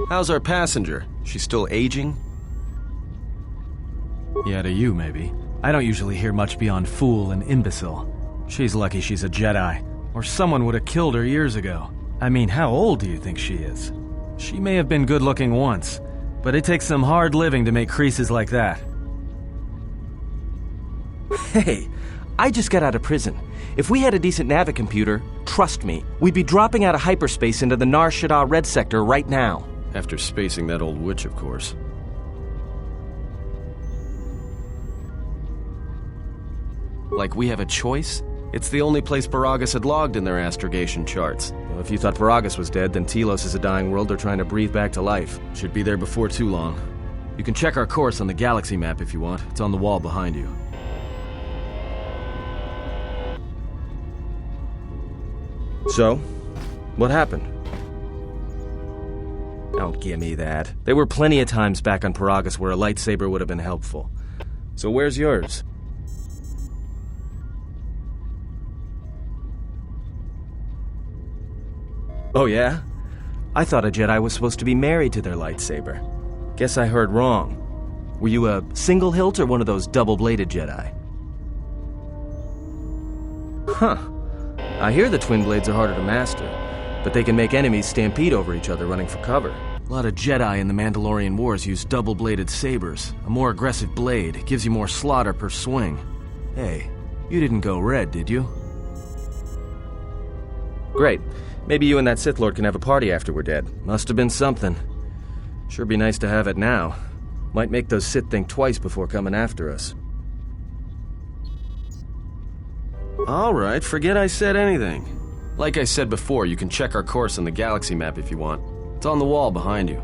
How's our passenger? She's still aging? Yeah, to you, maybe. I don't usually hear much beyond fool and imbecile. She's lucky she's a Jedi, or someone would have killed her years ago. I mean, how old do you think she is? She may have been good-looking once, but it takes some hard living to make creases like that. Hey, I just got out of prison. If we had a decent navicomputer, trust me, we'd be dropping out of hyperspace into the Nar Shaddaa Red Sector right now. After spacing that old witch, of course. Like we have a choice? It's the only place Paragus had logged in their astrogation charts. Well, if you thought Paragus was dead, then Telos is a dying world they're trying to breathe back to life. Should be there before too long. You can check our course on the galaxy map if you want. It's on the wall behind you. So, what happened? Don't give me that. There were plenty of times back on Paragus where a lightsaber would have been helpful. So where's yours? Oh yeah? I thought a Jedi was supposed to be married to their lightsaber. Guess I heard wrong. Were you a single hilt or one of those double-bladed Jedi? Huh. I hear the twin blades are harder to master, but they can make enemies stampede over each other running for cover. A lot of Jedi in the Mandalorian Wars use double-bladed sabers. A more aggressive blade gives you more slaughter per swing. Hey, you didn't go red, did you? Great. Maybe you and that Sith Lord can have a party after we're dead. Must have been something. Sure be nice to have it now. Might make those Sith think twice before coming after us. Alright, forget I said anything. Like I said before, you can check our course on the galaxy map if you want. It's on the wall behind you.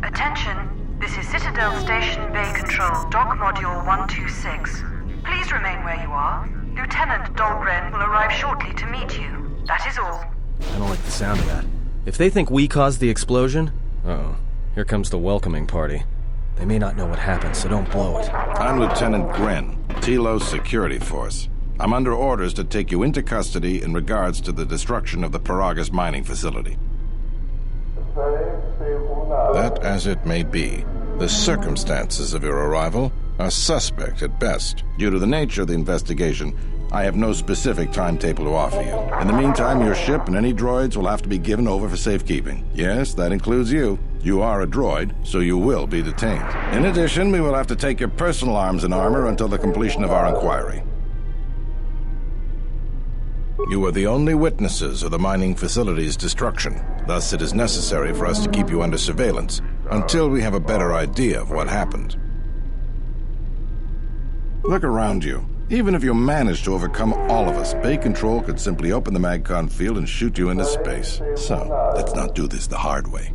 Attention, this is Citadel Station Bay Control, Dock Module 126. Please remain where you are. Lieutenant Dahlgren will arrive shortly to meet you. That is all. I don't like the sound of that. If they think we caused the explosion... Uh-oh. Here comes the welcoming party. They may not know what happened, so don't blow it. I'm Lieutenant Gren, Telos Security Force. I'm under orders to take you into custody in regards to the destruction of the Paragus mining facility. That as it may be, the circumstances of your arrival are suspect at best. Due to the nature of the investigation, I have no specific timetable to offer you. In the meantime, your ship and any droids will have to be given over for safekeeping. Yes, that includes you. You are a droid, so you will be detained. In addition, we will have to take your personal arms and armor until the completion of our inquiry. You are the only witnesses of the mining facility's destruction. Thus, it is necessary for us to keep you under surveillance until we have a better idea of what happened. Look around you. Even if you manage to overcome all of us, Bay Control could simply open the MagCon field and shoot you into space. So, let's not do this the hard way.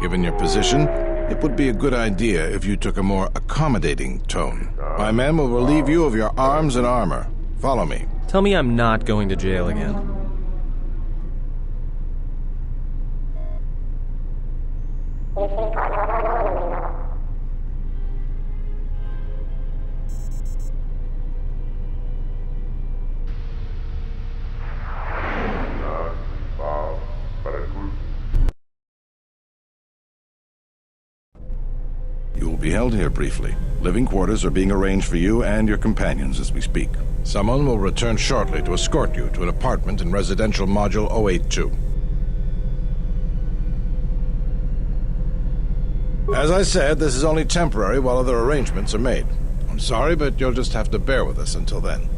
Given your position, it would be a good idea if you took a more accommodating tone. My men will relieve you of your arms and armor. Follow me. Tell me I'm not going to jail again. You will be held here briefly. Living quarters are being arranged for you and your companions as we speak. Someone will return shortly to escort you to an apartment in Residential Module 082. As I said, this is only temporary while other arrangements are made. I'm sorry, but you'll just have to bear with us until then.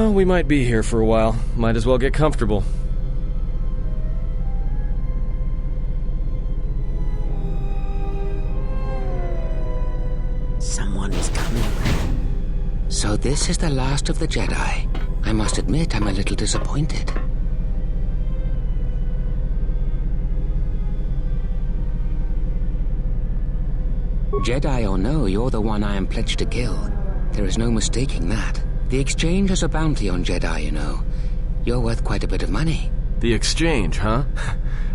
Well, we might be here for a while. Might as well get comfortable. Someone is coming. So this is the last of the Jedi. I must admit, I'm a little disappointed. Jedi or no, you're the one I am pledged to kill. There is no mistaking that. The Exchange has a bounty on Jedi, you know. You're worth quite a bit of money. The Exchange, huh?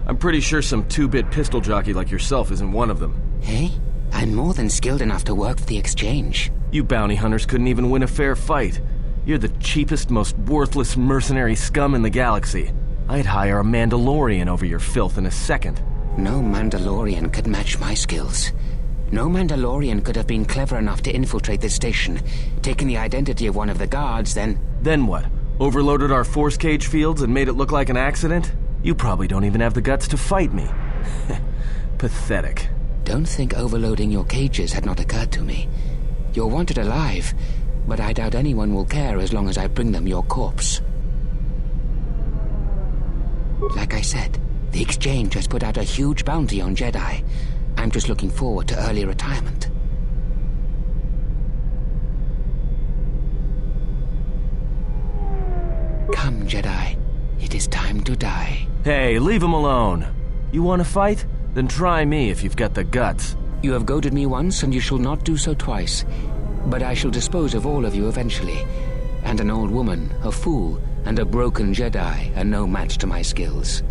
I'm pretty sure some two-bit pistol jockey like yourself isn't one of them. Hey? I'm more than skilled enough to work for the Exchange. You bounty hunters couldn't even win a fair fight. You're the cheapest, most worthless mercenary scum in the galaxy. I'd hire a Mandalorian over your filth in a second. No Mandalorian could match my skills. No Mandalorian could have been clever enough to infiltrate this station, taken the identity of one of the guards, then... Then what? Overloaded our force cage fields and made it look like an accident? You probably don't even have the guts to fight me. Pathetic. Don't think overloading your cages had not occurred to me. You're wanted alive, but I doubt anyone will care as long as I bring them your corpse. Like I said, the Exchange has put out a huge bounty on Jedi. I'm just looking forward to early retirement. Come, Jedi. It is time to die. Hey, leave him alone. You want to fight? Then try me if you've got the guts. You have goaded me once, and you shall not do so twice. But I shall dispose of all of you eventually. And an old woman, a fool, and a broken Jedi are no match to my skills.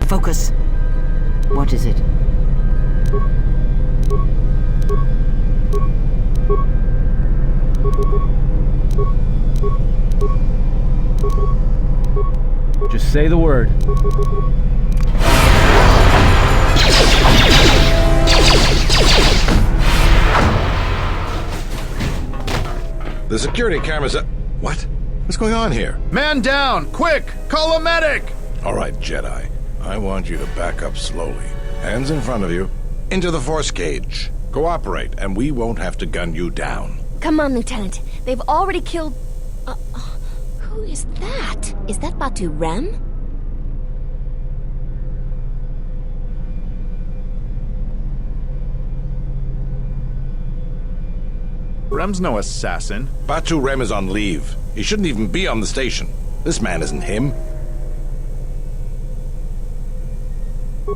Focus. What is it? Just say the word. The security cameras are... What? What's going on here? Man down! Quick! Call a medic! All right, Jedi. I want you to back up slowly. Hands in front of you. Into the force cage. Cooperate, and we won't have to gun you down. Come on, Lieutenant. They've already killed... who is that? Is that Batu Rem? Rem's no assassin. Batu Rem is on leave. He shouldn't even be on the station. This man isn't him.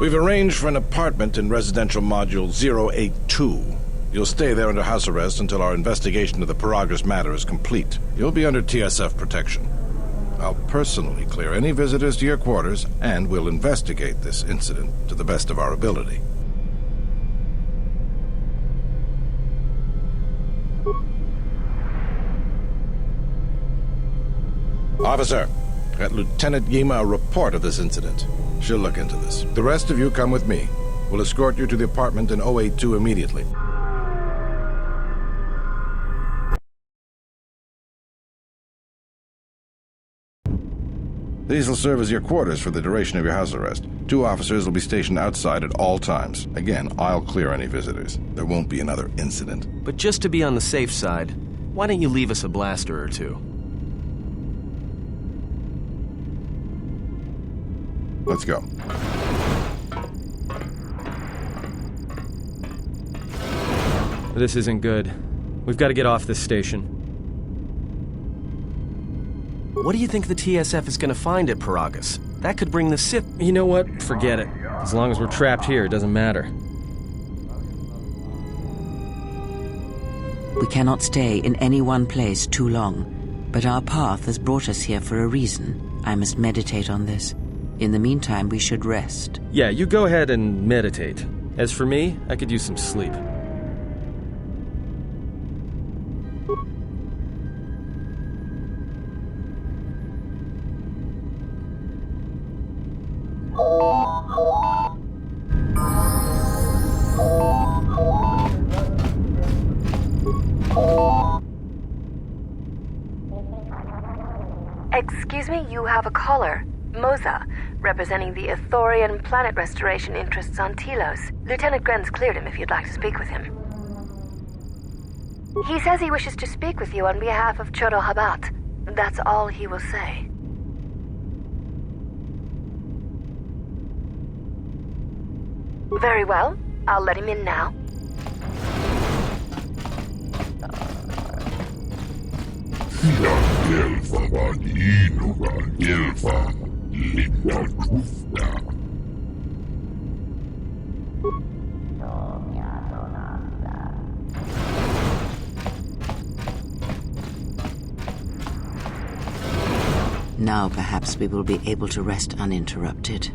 We've arranged for an apartment in residential module 082. You'll stay there under house arrest until our investigation of the Paragus matter is complete. You'll be under TSF protection. I'll personally clear any visitors to your quarters, and we'll investigate this incident to the best of our ability. Officer, got Lieutenant Yima a report of this incident. She'll look into this. The rest of you come with me. We'll escort you to the apartment in 082 immediately. These will serve as your quarters for the duration of your house arrest. 2 officers will be stationed outside at all times. Again, I'll clear any visitors. There won't be another incident. But just to be on the safe side, why don't you leave us a blaster or two? Let's go. This isn't good. We've got to get off this station. What do you think the TSF is going to find at Paragus? That could bring the Sith... You know what? Forget it. As long as we're trapped here, it doesn't matter. We cannot stay in any one place too long, but our path has brought us here for a reason. I must meditate on this. In the meantime, we should rest. Yeah, you go ahead and meditate. As for me, I could use some sleep. Excuse me, you have a caller. Moza, representing the Ithorian planet restoration interests on Telos. Lieutenant Grenz cleared him if you'd like to speak with him. He says he wishes to speak with you on behalf of Chodo Habat. That's all he will say. Very well. I'll let him in now. Now perhaps we will be able to rest uninterrupted.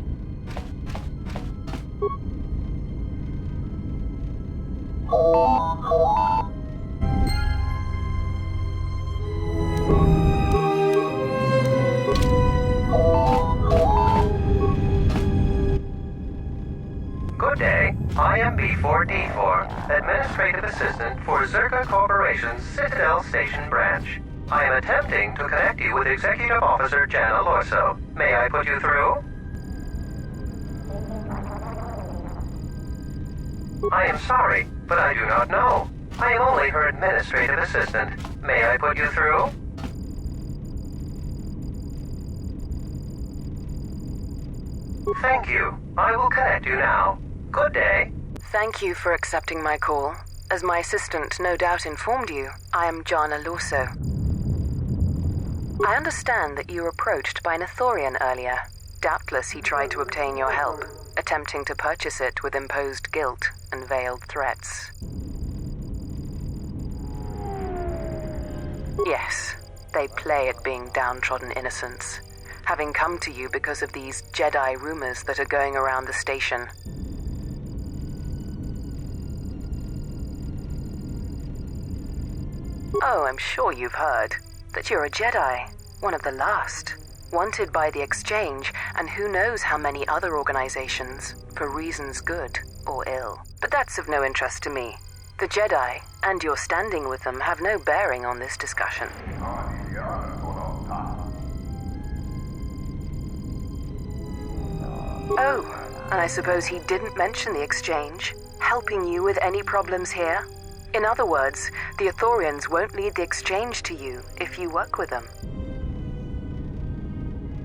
Good day. I am B4D4, Administrative Assistant for Zerka Corporation's Citadel Station branch. I am attempting to connect you with Executive Officer Jan Alorso. May I put you through? I am sorry, but I do not know. I am only her Administrative Assistant. May I put you through? Thank you. I will connect you now. Good day. Thank you for accepting my call. As my assistant no doubt informed you, I am Jan Alorso. I understand that you were approached by an Ithorian earlier. Doubtless he tried to obtain your help, attempting to purchase it with imposed guilt and veiled threats. Yes, they play at being downtrodden innocents, having come to you because of these Jedi rumors that are going around the station. Oh, I'm sure you've heard that you're a Jedi, one of the last, wanted by the Exchange and who knows how many other organizations, for reasons good or ill. But that's of no interest to me. The Jedi, and your standing with them, have no bearing on this discussion. Oh, and I suppose he didn't mention the Exchange, helping you with any problems here? In other words, the Ithorians won't lead the Exchange to you if you work with them.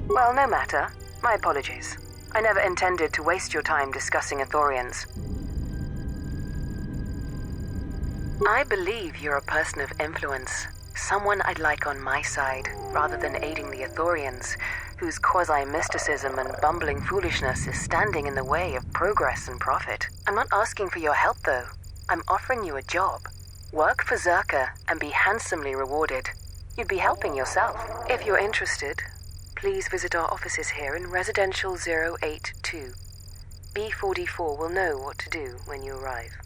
Well, no matter. My apologies. I never intended to waste your time discussing Ithorians. I believe you're a person of influence, someone I'd like on my side, rather than aiding the Ithorians, whose quasi-mysticism and bumbling foolishness is standing in the way of progress and profit. I'm not asking for your help, though. I'm offering you a job. Work for Zerka and be handsomely rewarded. You'd be helping yourself. If you're interested, please visit our offices here in Residential 082. B44 will know what to do when you arrive.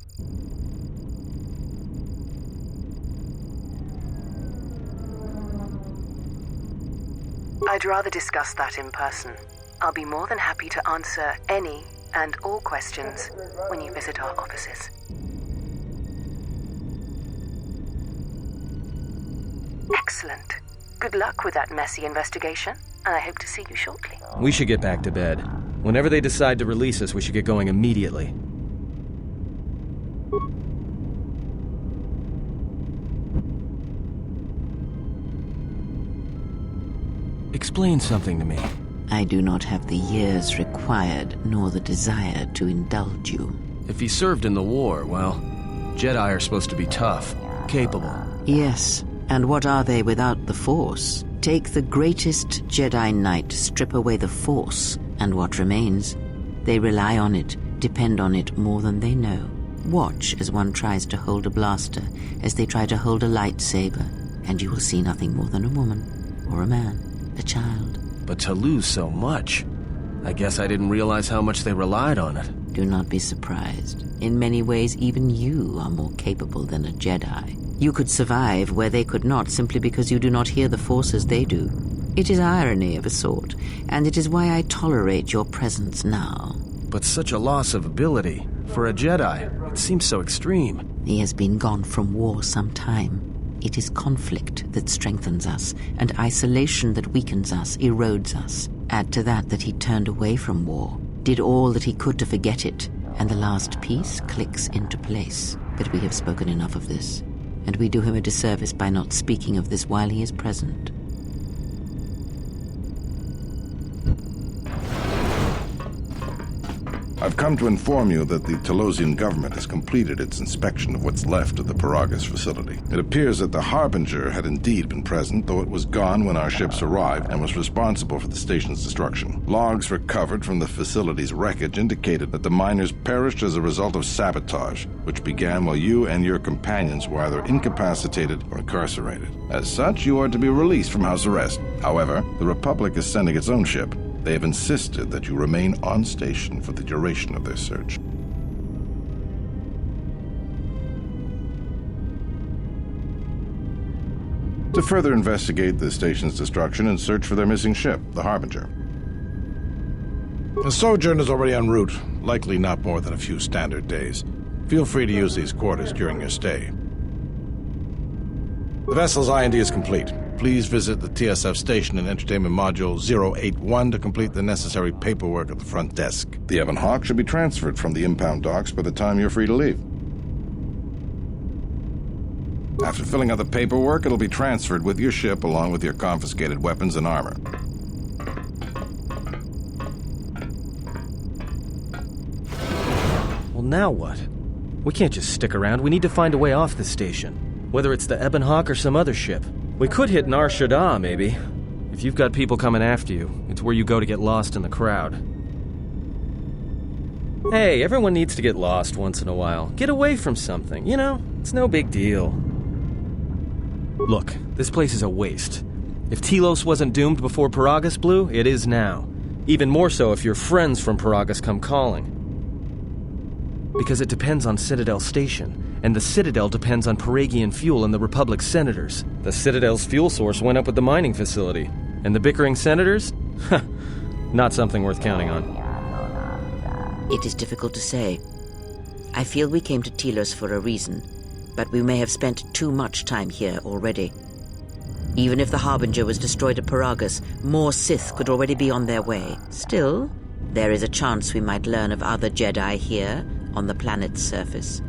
I'd rather discuss that in person. I'll be more than happy to answer any and all questions when you visit our offices. Excellent. Good luck with that messy investigation, and I hope to see you shortly. We should get back to bed. Whenever they decide to release us, we should get going immediately. Explain something to me. I do not have the years required, nor the desire to indulge you. If he served in the war, well, Jedi are supposed to be tough, capable. Yes, and what are they without the Force? Take the greatest Jedi Knight, strip away the Force, and what remains? They rely on it, depend on it more than they know. Watch as one tries to hold a blaster, as they try to hold a lightsaber, and you will see nothing more than a woman, or a man, a child. But to lose so much, I guess I didn't realize how much they relied on it. Do not be surprised. In many ways, even you are more capable than a Jedi. You could survive where they could not simply because you do not hear the Force as they do. It is irony of a sort, and it is why I tolerate your presence now. But such a loss of ability. For a Jedi, it seems so extreme. He has been gone from war some time. It is conflict that strengthens us, and isolation that weakens us, erodes us. Add to that he turned away from war, did all that he could to forget it, and the last piece clicks into place. But we have spoken enough of this, and we do him a disservice by not speaking of this while he is present. I've come to inform you that the Telosian government has completed its inspection of what's left of the Paragus facility. It appears that the Harbinger had indeed been present, though it was gone when our ships arrived and was responsible for the station's destruction. Logs recovered from the facility's wreckage indicated that the miners perished as a result of sabotage, which began while you and your companions were either incapacitated or incarcerated. As such, you are to be released from house arrest. However, the Republic is sending its own ship. They have insisted that you remain on station for the duration of their search. To further investigate the station's destruction and search for their missing ship, the Harbinger. The sojourn is already en route, likely not more than a few standard days. Feel free to use these quarters during your stay. The vessel's IND is complete. Please visit the TSF station and entertainment module 081 to complete the necessary paperwork at the front desk. The Ebon Hawk should be transferred from the impound docks by the time you're free to leave. After filling out the paperwork, it'll be transferred with your ship along with your confiscated weapons and armor. Well, now what? We can't just stick around. We need to find a way off the station. Whether it's the Ebon Hawk or some other ship. We could hit Nar Shaddaa, maybe. If you've got people coming after you, it's where you go to get lost in the crowd. Hey, everyone needs to get lost once in a while. Get away from something, you know? It's no big deal. Look, this place is a waste. If Telos wasn't doomed before Paragus blew, it is now. Even more so if your friends from Paragus come calling. Because it depends on Citadel Station. And the Citadel depends on Paragian fuel and the Republic's senators. The Citadel's fuel source went up with the mining facility. And the bickering senators? Not something worth counting on. It is difficult to say. I feel we came to Telos for a reason, but we may have spent too much time here already. Even if the Harbinger was destroyed at Paragus, more Sith could already be on their way. Still, there is a chance we might learn of other Jedi here on the planet's surface.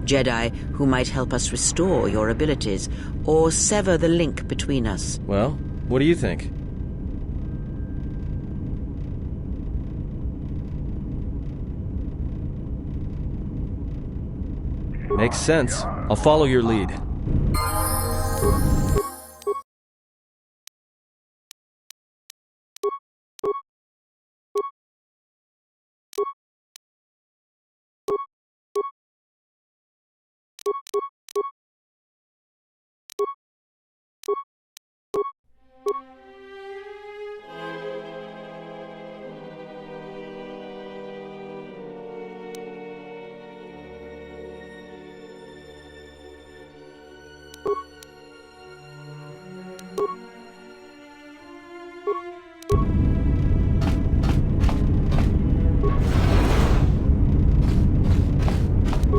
Jedi who might help us restore your abilities or sever the link between us. Well, what do you think? Makes sense. I'll follow your lead.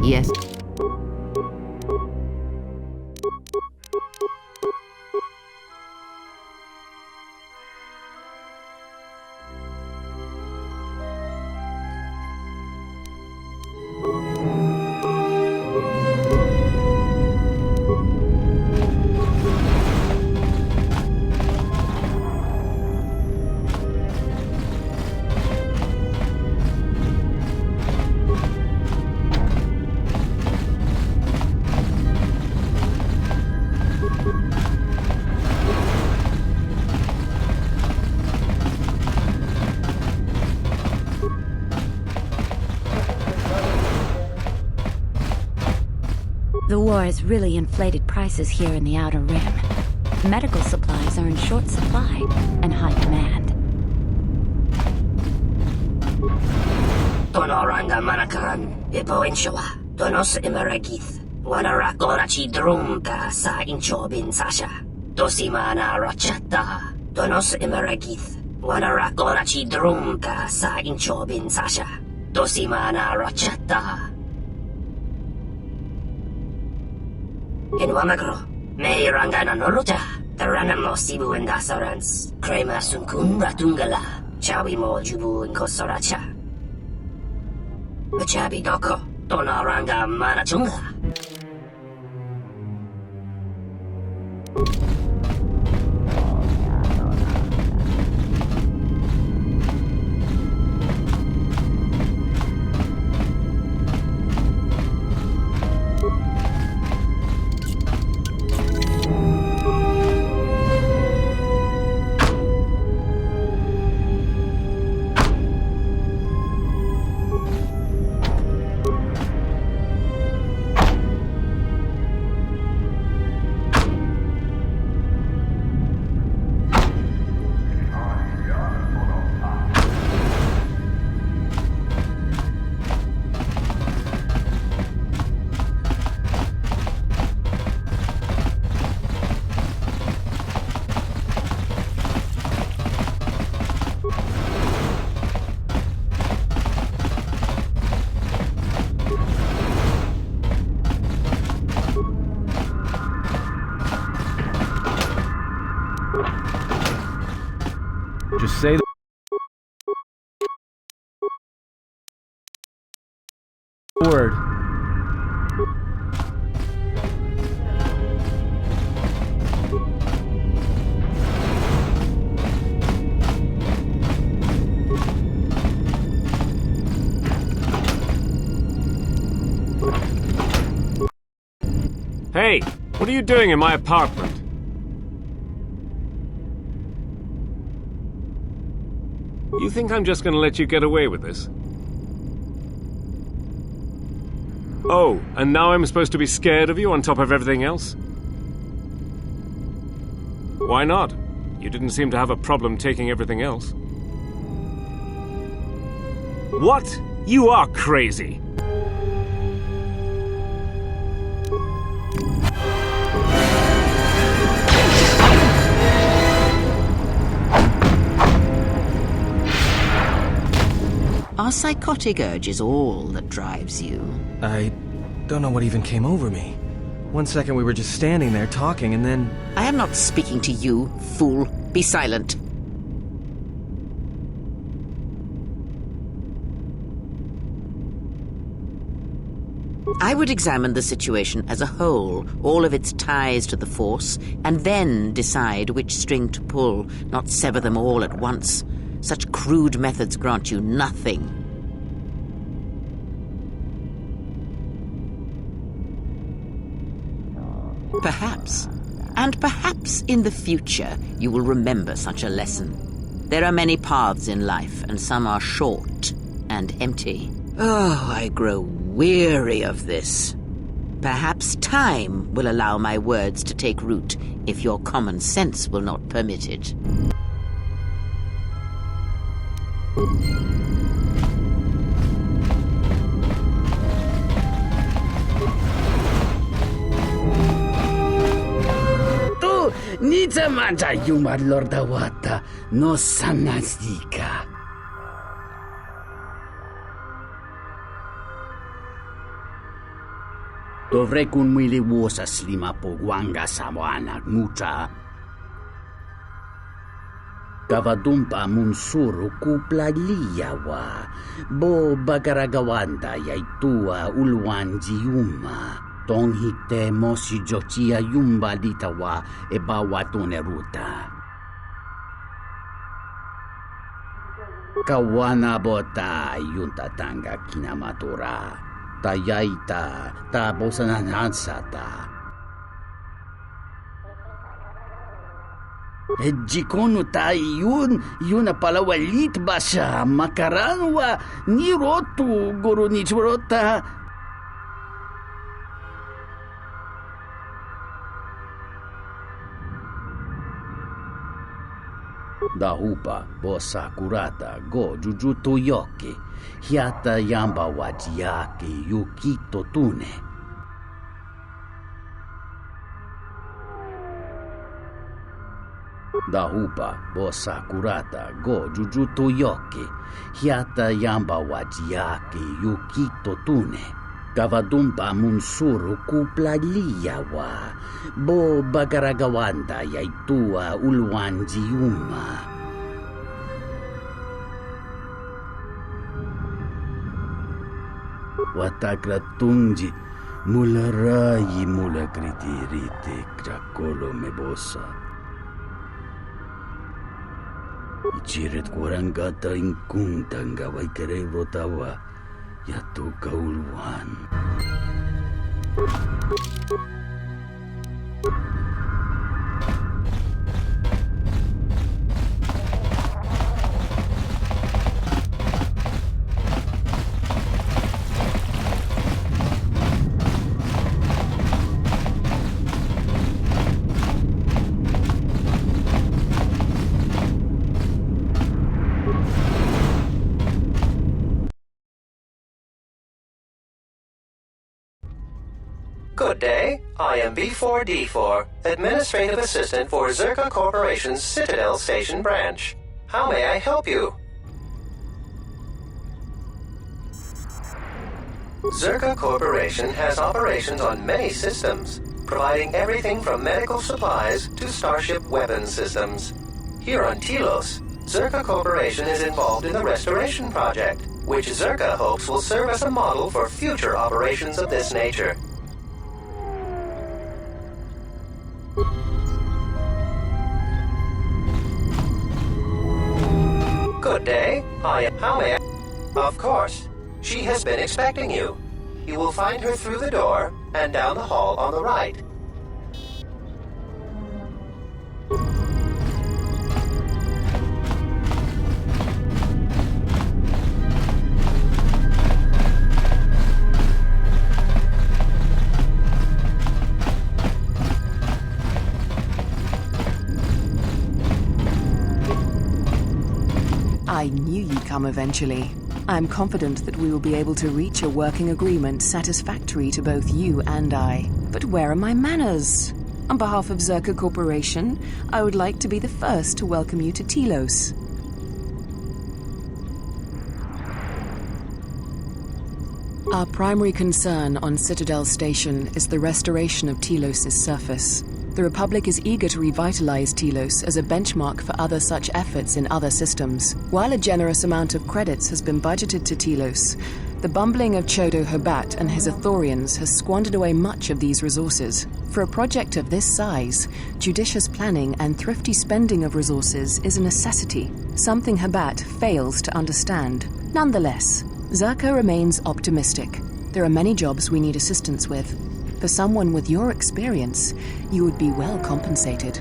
Yes. The war has really inflated prices here in the Outer Rim. Medical supplies are in short supply and high demand. Tonoranga Manakaran, Ipoinshua, Donos Imaragith, Wanarakorachi Drumka sa Inchobin Sasha, Dosimana Rachata, Donos Imaragith, Wanarakorachi Drumka sa Inchobin Sasha, Dosimana Rachata. In Wamagro, May rangana noroja, tarana mo sibu and dasarans, crema sunkun ratungala, chawi mo jubu and kosoracha. Chabi doko, dona ranga manachunga. Just say the word. Hey, what are you doing in my apartment? You think I'm just gonna let you get away with this? Oh, and now I'm supposed to be scared of you on top of everything else? Why not? You didn't seem to have a problem taking everything else. What? You are crazy! Our psychotic urge is all that drives you. I don't know what even came over me. One second we were just standing there talking, and then... I am not speaking to you, fool. Be silent. I would examine the situation as a whole, all of its ties to the Force, and then decide which string to pull, not sever them all at once. Such crude methods grant you nothing. Perhaps, and perhaps in the future, you will remember such a lesson. There are many paths in life, and some are short and empty. Oh, I grow weary of this. Perhaps time will allow my words to take root, if your common sense will not permit it. Tu nița manja yumar lordawata no sanazika. Dovrei kun mwili wosa slima po wanga samoana mucha. Kavadumpa munsuru kuplaliyawa, bo bagaragawanda yaitua ulwanji yuma, tonghite mosi jochia yumba litawa e bawatune ruta. Kawana bota yunta tanga kinamatura, tayaita ta bosananansata. Jikono tayo yun palawalit ba siya makaranwa ni rotu guru ni churota. Dahupa bosa kurata go jujuto yoke hiata yamba wajiyake yukito tune. Dahupa bosa kurata go jujuto yoke hiata yamba wajiyake yukito tune. Kavadumpa munsuru kuplaliyawa. Bo bagaragawanda yaitua ulwanjiuma. Watakratunji mularayi mulakritirite krakolo mebosa. Ichiret kurangata inkuntanga waikererotawa yatu kaulwan. Good day. I am B4D4, Administrative Assistant for Zerka Corporation's Citadel Station branch. How may I help you? Zerka Corporation has operations on many systems, providing everything from medical supplies to starship weapon systems. Here on Telos, Zerka Corporation is involved in the restoration project, which Zerka hopes will serve as a model for future operations of this nature. Good day. How may I? Of course. She has been expecting you. You will find her through the door and down the hall on the right. I knew you'd come eventually. I'm confident that we will be able to reach a working agreement satisfactory to both you and I. But where are my manners? On behalf of Zerka Corporation, I would like to be the first to welcome you to Telos. Our primary concern on Citadel Station is the restoration of Telos' surface. The Republic is eager to revitalize Telos as a benchmark for other such efforts in other systems. While a generous amount of credits has been budgeted to Telos, the bumbling of Chodo Habat and his Ithorians has squandered away much of these resources. For a project of this size, judicious planning and thrifty spending of resources is a necessity, something Habat fails to understand. Nonetheless, Zerka remains optimistic. There are many jobs we need assistance with. For someone with your experience, you would be well compensated.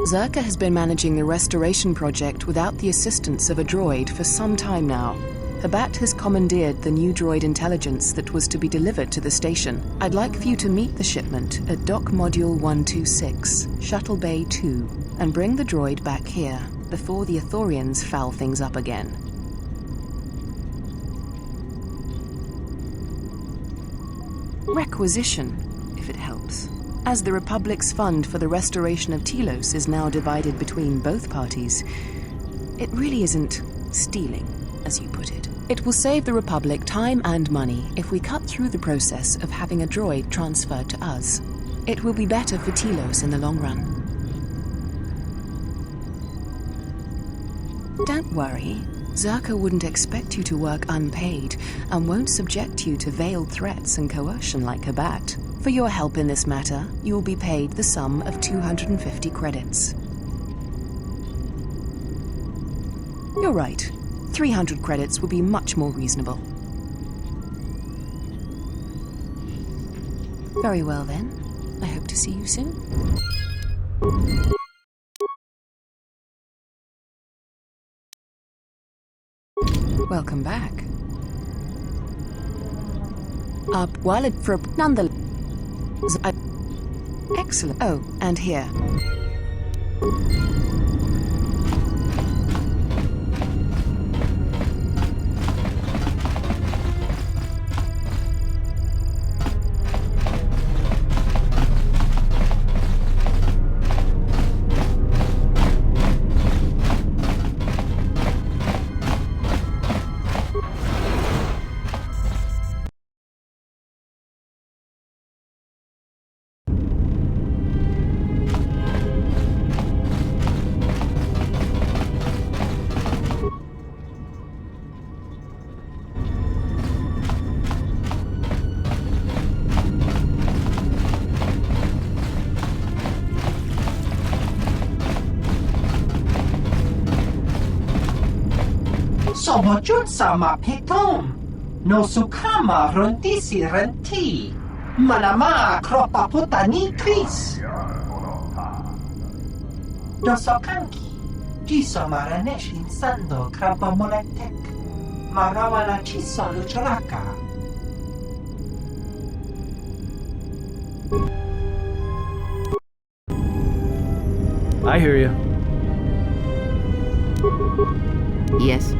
Zerka has been managing the restoration project without the assistance of a droid for some time now. Habat has commandeered the new droid intelligence that was to be delivered to the station. I'd like for you to meet the shipment at Dock Module 126, Shuttle Bay 2, and bring the droid back here before the Ithorians foul things up again. Requisition, if it helps. As the Republic's fund for the restoration of Telos is now divided between both parties, it really isn't stealing, as you put it. It will save the Republic time and money if we cut through the process of having a droid transferred to us. It will be better for Telos in the long run. Don't worry. Zerka wouldn't expect you to work unpaid and won't subject you to veiled threats and coercion like Habat. For your help in this matter, you will be paid the sum of 250 credits. You're right. 300 credits will be much more reasonable. Very well then. I hope to see you soon. Welcome back. While it for nonetheless. Excellent. Oh, and here. Sobojun sama pitom. No sukama rondisi renti. Manama kropa putani tris. Dosokanki. Jiso maranesh insando krapa moletek. Marawala chiso lucharaka. I hear you. Yes.